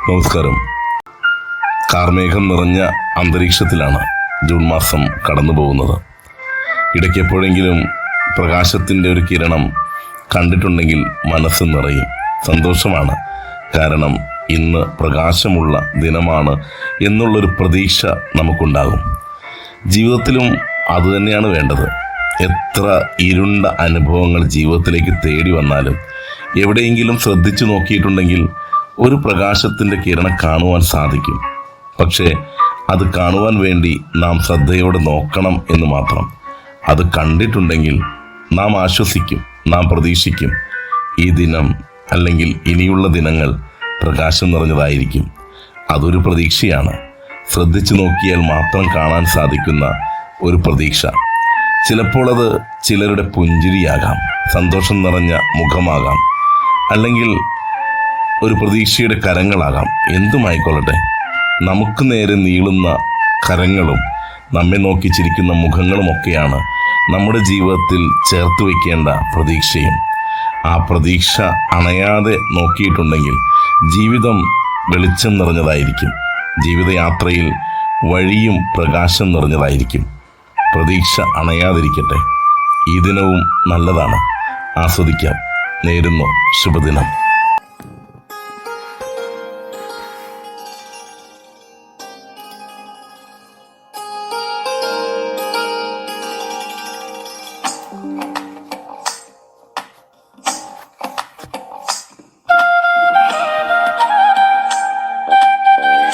നമസ്കാരം. കാർമേഘം നിറഞ്ഞ അന്തരീക്ഷത്തിലാണ് ജൂൺ മാസം കടന്നു പോകുന്നത്. ഇടയ്ക്ക് എപ്പോഴെങ്കിലും പ്രകാശത്തിൻ്റെ ഒരു കിരണം കണ്ടിട്ടുണ്ടെങ്കിൽ മനസ്സ് നിറയും. സന്തോഷമാണ്. കാരണം ഇന്ന് പ്രകാശമുള്ള ദിനമാണ് എന്നുള്ളൊരു പ്രതീക്ഷ നമുക്കുണ്ടാകും. ജീവിതത്തിലും അതുതന്നെയാണ് വേണ്ടത്. എത്ര ഇരുണ്ട അനുഭവങ്ങൾ ജീവിതത്തിലേക്ക് തേടി വന്നാലും എവിടെയെങ്കിലും ശ്രദ്ധിച്ചു നോക്കിയിട്ടുണ്ടെങ്കിൽ ഒരു പ്രകാശത്തിൻ്റെ കിരണം കാണുവാൻ സാധിക്കും. പക്ഷേ അത് കാണുവാൻ വേണ്ടി നാം ശ്രദ്ധയോടെ നോക്കണം എന്ന് മാത്രം. അത് കണ്ടിട്ടുണ്ടെങ്കിൽ നാം ആശ്വസിക്കും, നാം പ്രതീക്ഷിക്കും. ഈ ദിനം അല്ലെങ്കിൽ ഇനിയുള്ള ദിനങ്ങൾ പ്രകാശം നിറഞ്ഞതായിരിക്കും. അതൊരു പ്രതീക്ഷയാണ്. ശ്രദ്ധിച്ചു നോക്കിയാൽ മാത്രം കാണാൻ സാധിക്കുന്ന ഒരു പ്രതീക്ഷ. ചിലപ്പോൾ അത് ചിലരുടെ പുഞ്ചിരിയാകാം, സന്തോഷം നിറഞ്ഞ മുഖമാകാം, അല്ലെങ്കിൽ ഒരു പ്രതീക്ഷയുടെ കരങ്ങളാകാം. എന്തുമായിക്കൊള്ളട്ടെ, നമുക്ക് നേരെ നീളുന്ന കരങ്ങളും നമ്മെ നോക്കി ചിരിക്കുന്ന മുഖങ്ങളുമൊക്കെയാണ് നമ്മുടെ ജീവിതത്തിൽ ചേർത്ത് വയ്ക്കേണ്ട പ്രതീക്ഷയും. ആ പ്രതീക്ഷ അണയാതെ നോക്കിയിട്ടുണ്ടെങ്കിൽ ജീവിതം വെളിച്ചം നിറഞ്ഞതായിരിക്കും. ജീവിതയാത്രയിൽ വഴിയും പ്രകാശം നിറഞ്ഞതായിരിക്കും. പ്രതീക്ഷ അണയാതിരിക്കട്ടെ. ഈ ദിനവും നല്ലതാണ്. ആസ്വദിക്കാം. നേരുന്നു ശുഭദിനം.